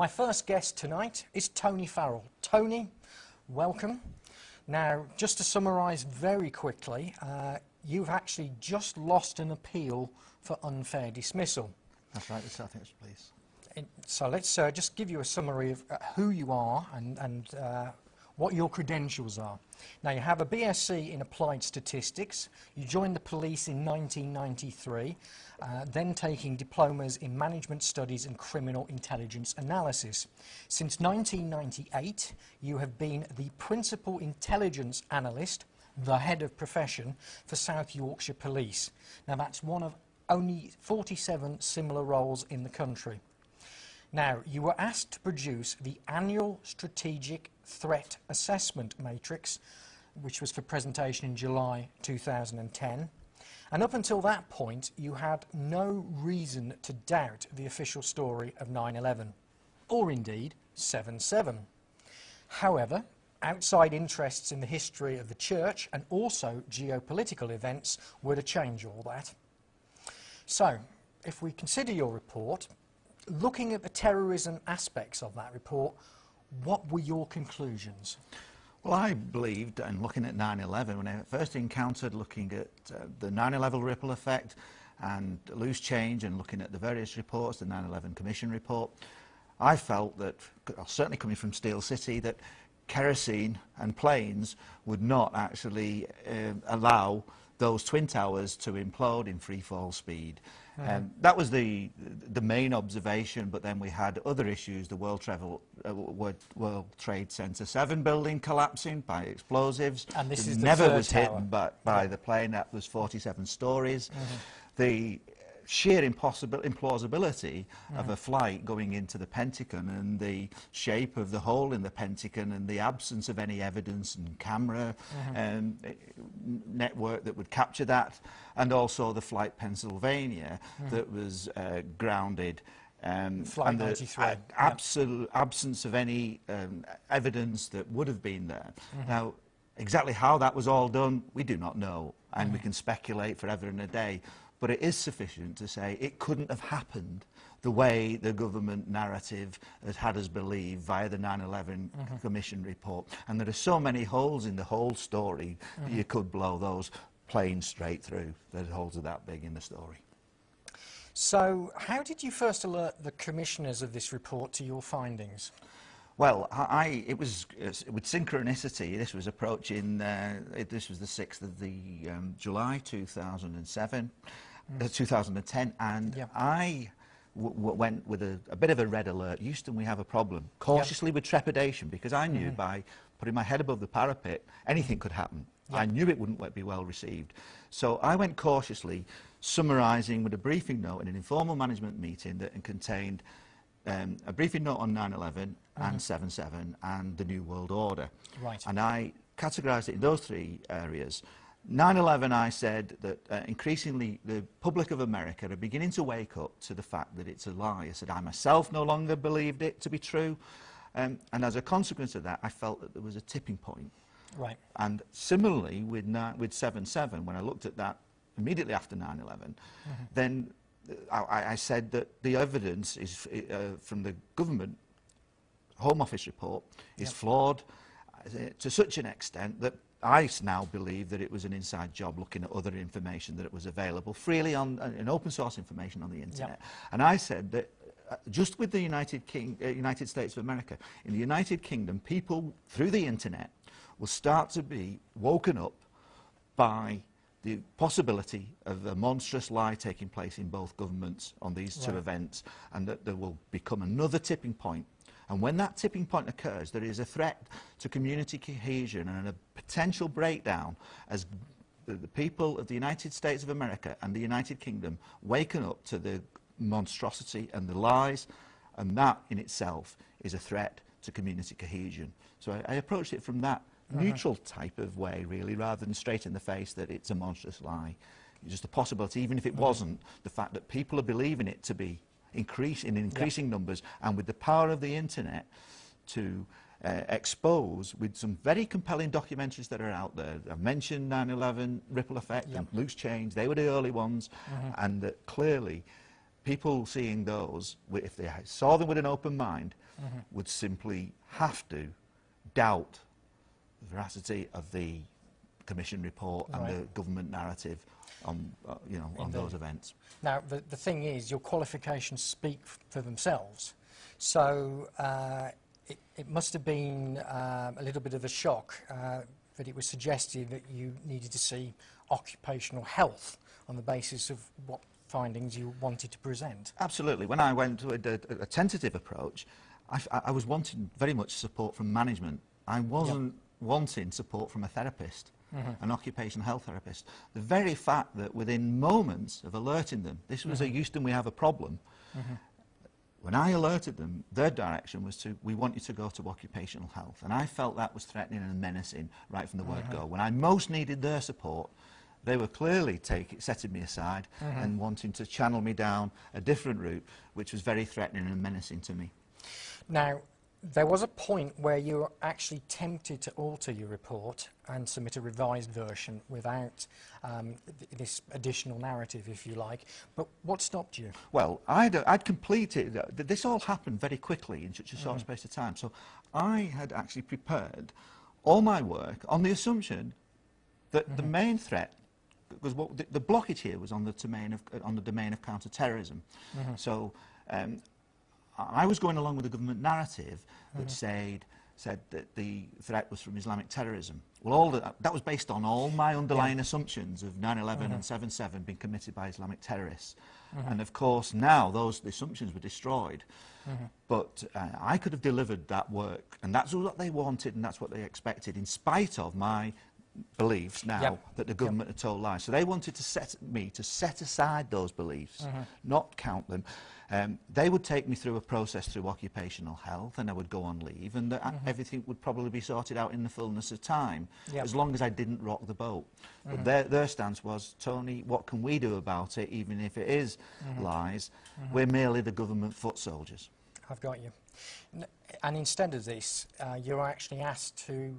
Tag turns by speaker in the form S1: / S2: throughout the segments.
S1: My first guest tonight is Tony Farrell. Tony, welcome. Now, just to summarise very quickly, you've actually just lost an appeal for unfair dismissal.
S2: That's right, I think it's please.
S1: So let's just give you a summary of who you are and what your credentials are. Now, you have a BSc in Applied Statistics. You joined the police in 1993, then taking diplomas in Management Studies and Criminal Intelligence Analysis. Since 1998, you have been the Principal Intelligence Analyst, the head of profession, for South Yorkshire Police. Now, that's one of only 47 similar roles in the country. Now, you were asked to produce the annual Strategic Threat Assessment Matrix, which was for presentation in July 2010. And up until that point, you had no reason to doubt the official story of 9/11, or indeed 7/7. However, outside interests in the history of the church and also geopolitical events were to change all that. So, if we consider your report, looking at the terrorism aspects of that report, what were your conclusions?
S2: Well, I believed, and looking at 9/11, when I first encountered looking at the 9/11 ripple effect and loose change and looking at the various reports, the 9/11 Commission report, I felt that, certainly coming from Steel City, that kerosene and planes would not actually allow those Twin Towers to implode in free fall speed. That was the main observation, but then we had other issues, the World Trade Center 7 building collapsing by explosives.
S1: And this is
S2: never
S1: the
S2: was
S1: tower.
S2: hit by the plane, that was 47 stories. The sheer implausibility of a flight going into the Pentagon and the shape of the hole in the Pentagon and the absence of any evidence and camera network that would capture that, and also the Flight Pennsylvania that was grounded.
S1: Flight
S2: and
S1: 93.
S2: the absolute absence of any evidence that would have been there. Now, exactly how that was all done, we do not know, and we can speculate forever and a day. But it is sufficient to say it couldn't have happened the way the government narrative has had us believe via the 9/11 Commission report. And there are so many holes in the whole story that you could blow those planes straight through. The holes are that big in the story.
S1: So, how did you first alert the commissioners of this report to your findings?
S2: Well, it was with synchronicity. This was approaching, this was the 6th of July 2007. 2010, and I went with a bit of a red alert. Euston, we have a problem. Cautiously with trepidation, because I knew by putting my head above the parapet, anything could happen. I knew it wouldn't be well received. So I went cautiously, summarising with a briefing note in an informal management meeting that contained a briefing note on 9/11 and 7/7 and the New World Order.
S1: Right.
S2: And I categorised it in those three areas. 9/11, I said that increasingly the public of America are beginning to wake up to the fact that it's a lie. I said I myself no longer believed it to be true, and as a consequence of that, I felt that there was a tipping point.
S1: Right.
S2: And similarly with 7/7, when I looked at that immediately after 9/11, then I said that the evidence is from the government Home Office report is flawed to such an extent that I now believe that it was an inside job looking at other information that it was available freely on open source information on the internet. And I said that just with the United States of America, in the United Kingdom, people through the internet will start to be woken up by the possibility of a monstrous lie taking place in both governments on these two events, and that there will become another tipping point. And when that tipping point occurs, there is a threat to community cohesion and a potential breakdown as the people of the United States of America and the United Kingdom waken up to the monstrosity and the lies, and that in itself is a threat to community cohesion. So I approached it from that neutral type of way, really, rather than straight in the face that it's a monstrous lie. It's just a possibility, even if it wasn't, the fact that people are believing it to be in increasing numbers, and with the power of the internet to expose with some very compelling documentaries that are out there. I've mentioned 9/11 ripple effect and loose change. They were the early ones, and that clearly people seeing those, if they saw them with an open mind, would simply have to doubt the veracity of the Commission report and the government narrative on, on those events.
S1: Now, the thing is, your qualifications speak for themselves. So it must have been a little bit of a shock that it was suggested that you needed to see occupational health on the basis of what findings you wanted to present.
S2: Absolutely. When I went to a tentative approach, I was wanting very much support from management. I wasn't wanting support from a therapist, an occupational health therapist. The very fact that within moments of alerting them, this was a Euston, we have a problem, when I alerted them, their direction was to, we want you to go to occupational health. And I felt that was threatening and menacing right from the word go. When I most needed their support, they were clearly setting me aside and wanting to channel me down a different route, which was very threatening and menacing to me.
S1: Now, there was a point where you were actually tempted to alter your report and submit a revised version without this additional narrative, if you like. But what stopped you?
S2: Well, I'd completed, this all happened very quickly in such a short space of time. So I had actually prepared all my work on the assumption that the main threat, because the blockage here was on the domain of counter-terrorism. So I was going along with the government narrative that said that the threat was from Islamic terrorism. Well, that was based on all my underlying assumptions of 9/11 and 7/7 being committed by Islamic terrorists. And of course, now the assumptions were destroyed. But I could have delivered that work, and that's what they wanted and that's what they expected, in spite of my beliefs now that the government had told lies. So they wanted to set aside those beliefs, not count them. They would take me through a process through occupational health, and I would go on leave, and everything would probably be sorted out in the fullness of time, as long as I didn't rock the boat. But their stance was, Tony, what can we do about it, even if it is lies? We're merely the government foot soldiers.
S1: I've got you. And instead of this, you're actually asked to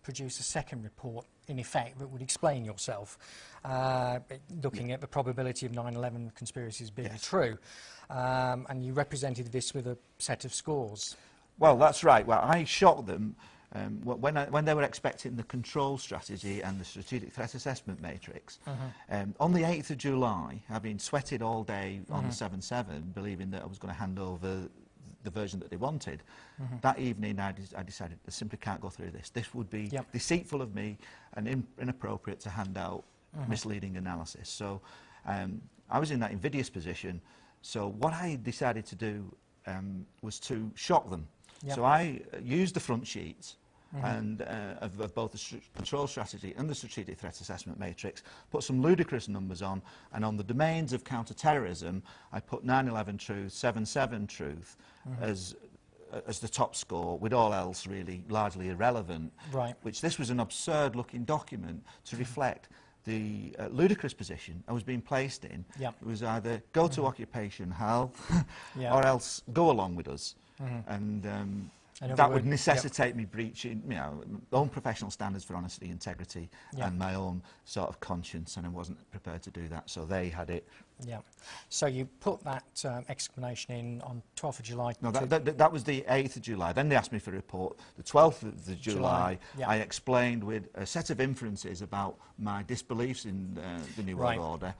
S1: produce a second report, in effect, that would explain yourself, looking at the probability of 9/11 conspiracies being true. And you represented this with a set of scores.
S2: Well, that's right. Well, I shocked them when they were expecting the control strategy and the strategic threat assessment matrix. On the 8th of July, having sweated all day on the 7/7, believing that I was going to hand over the version that they wanted, that evening I decided I simply can't go through this. This would be deceitful of me and inappropriate to hand out misleading analysis. So I was in that invidious position. So what I decided to do was to shock them. So I used the front sheets and of both the control strategy and the strategic threat assessment matrix, put some ludicrous numbers on, and on the domains of counter-terrorism, I put 9/11 truth, 7/7 truth as the top score, with all else really largely irrelevant, which this was an absurd-looking document to reflect the ludicrous position I was being placed in. It was either go to occupation health or else go along with us. And that would necessitate me breaching, my own professional standards for honesty, integrity, and my own sort of conscience, and I wasn't prepared to do that, so they had it.
S1: So you put that explanation in on 12th of July.
S2: No, that was the 8th of July. Then they asked me for a report. The 12th of the July, I explained with a set of inferences about my disbeliefs in the New World Order,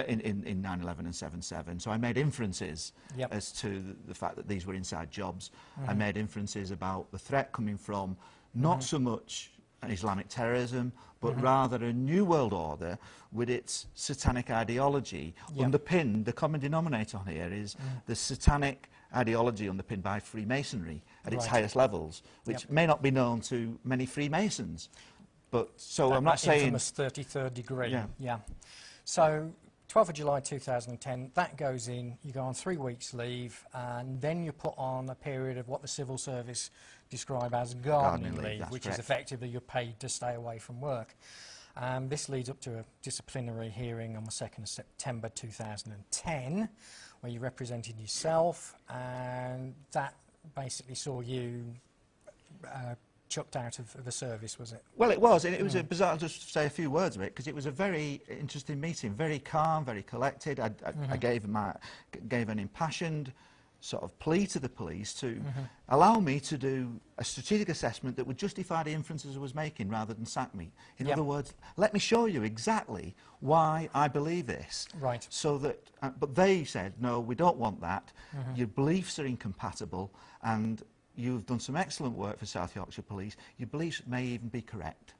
S2: in 9/11 and 7/7. So I made inferences as to the fact that these were inside jobs. I made inferences about the threat coming from not so much Islamic terrorism, but rather a new world order with its satanic ideology underpinned. The common denominator here is the satanic ideology underpinned by Freemasonry at its highest levels, which may not be known to many Freemasons. But so I'm not saying
S1: infamous 33rd degree. So 12th of July 2010, that goes in, you go on 3 weeks leave, and then you put on a period of what the civil service describe as gardening leave, which is effectively you're paid to stay away from work. This leads up to a disciplinary hearing on the 2nd of September 2010, where you represented yourself, and that basically saw you chucked out of the service, was it?
S2: Well, it was. It was a bizarre. I'll just say a few words of it because it was a very interesting meeting, very calm, very collected. I gave an impassioned sort of plea to the police to allow me to do a strategic assessment that would justify the inferences I was making rather than sack me. In other words, let me show you exactly why I believe this.
S1: Right.
S2: So that, but they said, no, we don't want that. Your beliefs are incompatible, and you've done some excellent work for South Yorkshire Police. Your beliefs may even be correct.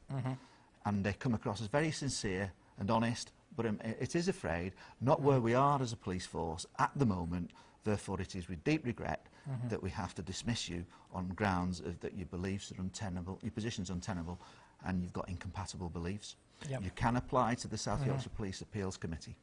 S2: And they come across as very sincere and honest, but it is afraid, not where we are as a police force at the moment. Therefore, it is with deep regret that we have to dismiss you on grounds that your beliefs are untenable, your position's untenable, and you've got incompatible beliefs. You can apply to the South Yorkshire Police Appeals Committee.